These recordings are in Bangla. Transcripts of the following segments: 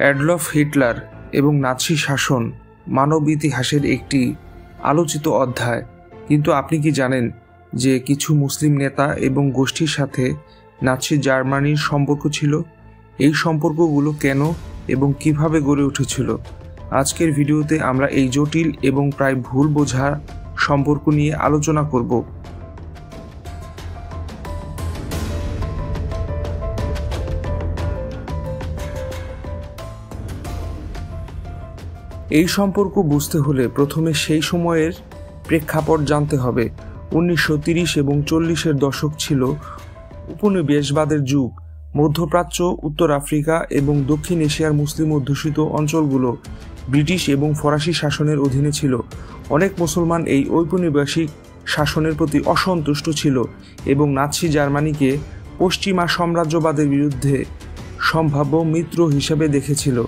অ্যাডলফ হিটলার এবং নাৎসি শাসন মানব ইতিহাসের একটি আলোচিত অধ্যায়, কিন্তু আপনি কি জানেন যে কিছু মুসলিম নেতা এবং গোষ্ঠীর সাথে নাৎসি জার্মানির সম্পর্ক ছিল? এই সম্পর্কগুলো কেন এবং কিভাবে গড়ে উঠেছিল? আজকের ভিডিওতে আমরা এই জটিল এবং প্রায় ভুল বোঝা সম্পর্ক নিয়ে আলোচনা করব। এই সম্পর্ক বুঝতে হলে প্রথমে সেই সময়ের প্রেক্ষাপট জানতে হবে। 1930 এবং 40-এর দশক ছিল উপনিবেশবাদের যুগ। মধ্যপ্রাচ্য, উত্তর আফ্রিকা এবং দক্ষিণ এশিয়ার মুসলিম অধ্যুষিত অঞ্চলগুলো ব্রিটিশ এবং ফরাসি শাসনের অধীনে ছিল। অনেক মুসলমান এই ঔপনিবেশিক শাসনের প্রতি অসন্তুষ্ট ছিল এবং নাৎসি জার্মানিকে পশ্চিমা সাম্রাজ্যবাদের বিরুদ্ধে সম্ভাব্য মিত্র হিসেবে দেখেছিল।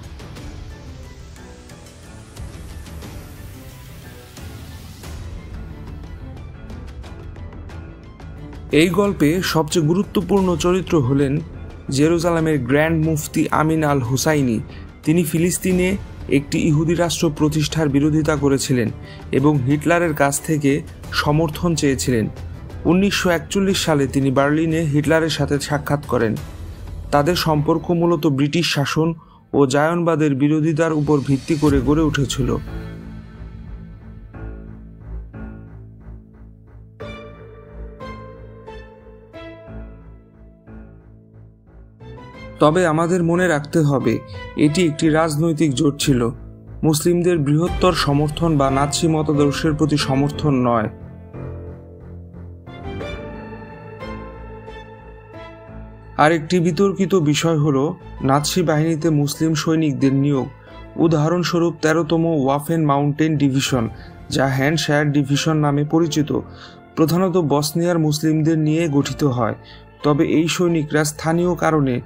এই গল্পে সবচেয়ে গুরুত্বপূর্ণ চরিত্র হলেন জেরুজালেমের গ্র্যান্ড মুফতি আমিন আল হুসাইনি। তিনি ফিলিস্তিনে একটি ইহুদি রাষ্ট্র প্রতিষ্ঠার বিরোধিতা করেছিলেন এবং হিটলারের কাছ থেকে সমর্থন চেয়েছিলেন। 1941 সালে তিনি বার্লিনে হিটলারের সাথে সাক্ষাৎ করেন। তাদের সম্পর্ক মূলত ব্রিটিশ শাসন ও জায়নবাদের বিরোধিতার উপর ভিত্তি করে গড়ে উঠেছিল। তবে আমাদের মনে রাখতে হবে, এটি একটি রাজনৈতিক জোট ছিল, মুসলিমদের বৃহত্তর সমর্থন বা নাৎসি মতাদর্শের প্রতি সমর্থন নয়। আরেকটি বিতর্কিত বিষয় হল নাৎসি বাহিনীতে মুসলিম সৈনিকদের নিয়োগ। উদাহরণস্বরূপ 13তম ওয়াফেন মাউন্টেন ডিভিশন, যা হ্যান্ডশায়ার ডিভিশন নামে পরিচিত, প্রধানত বসনিয়ার মুসলিমদের নিয়ে গঠিত হয়। তবে এই সৈনিকরা স্থানীয় কারণে,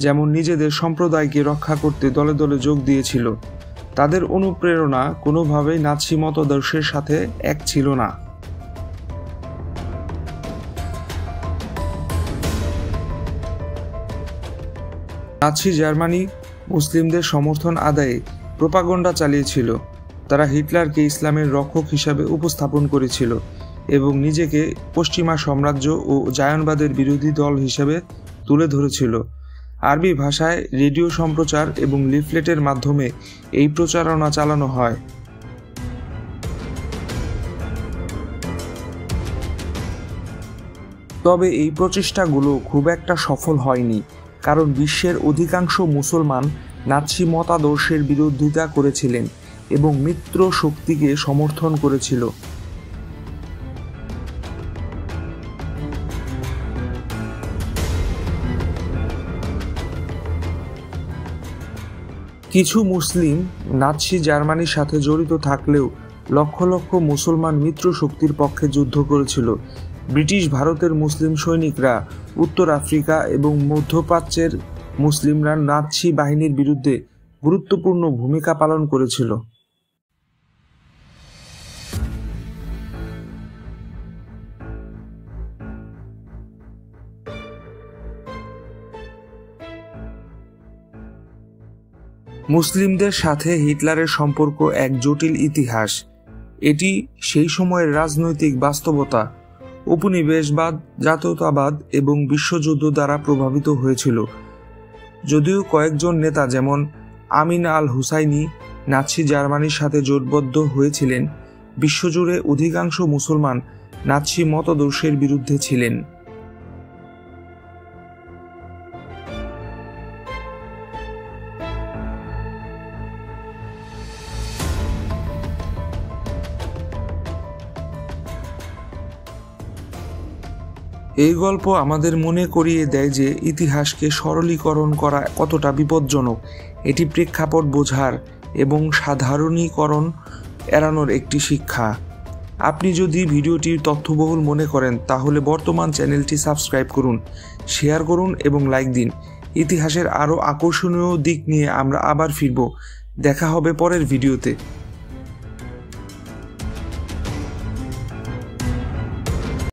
যেমন নিজেদের সম্প্রদায়কে রক্ষা করতে দলে দলে যোগ দিয়েছিল। তাদের অনুপ্রেরণা কোনোভাবেই নাৎসি মতাদর্শের সাথে এক ছিল না। নাৎসি জার্মানি মুসলিমদের সমর্থন আদায়ে প্রোপাগান্ডা চালিয়েছিল। তারা হিটলারকে ইসলামের রক্ষক হিসাবে উপস্থাপন করেছিল এবং নিজেকে পশ্চিমা সাম্রাজ্য ও জায়নবাদের বিরোধী দল হিসেবে তুলে ধরেছিল। আরবি ভাষায় রেডিও সম্প্রচার এবং লিফলেটের মাধ্যমে এই প্রচারণা চালানো হয়। তবে এই প্রচেষ্টাগুলো খুব একটা সফল হয়নি, কারণ বিশ্বের অধিকাংশ মুসলমান নাৎসি মতাদর্শের বিরোধিতা করেছিলেন এবং মিত্র শক্তিকে সমর্থন করেছিল। কিছু মুসলিম নাৎসি জার্মানির সাথে জড়িত থাকলেও লক্ষ লক্ষ মুসলমান মিত্র শক্তির পক্ষে যুদ্ধ করেছিল। ব্রিটিশ ভারতের মুসলিম সৈনিকরা উত্তর আফ্রিকা এবং মধ্যপ্রাচ্যের মুসলিমরা নাৎসি বাহিনীর বিরুদ্ধে গুরুত্বপূর্ণ ভূমিকা পালন করেছিল। মুসলিমদের সাথে হিটলারের সম্পর্ক এক জটিল ইতিহাস। এটি সেই সময়ের রাজনৈতিক বাস্তবতা, উপনিবেশবাদ, জাতীয়তাবাদ এবং বিশ্বযুদ্ধ দ্বারা প্রভাবিত হয়েছিল। যদিও কয়েকজন নেতা যেমন আমিন আল হুসাইনি নাৎসি জার্মানির সাথে জোটবদ্ধ হয়েছিলেন, বিশ্বজুড়ে অধিকাংশ মুসলমান নাৎসি মতাদর্শের বিরুদ্ধে ছিলেন। এই গল্প আমাদের মনে করিয়ে দেয় যে ইতিহাসকে সরলীকরণ করা কতটা বিপজ্জনক। এটি প্রেক্ষাপট বোঝার এবং সাধারণীকরণ এড়ানোর একটি শিক্ষা। আপনি যদি ভিডিওটির তথ্যবহুল মনে করেন তাহলে বর্তমান চ্যানেলটি সাবস্ক্রাইব করুন, শেয়ার করুন এবং লাইক দিন। ইতিহাসের আরও আকর্ষণীয় দিক নিয়ে আমরা আবার ফিরব। দেখা হবে পরের ভিডিওতে।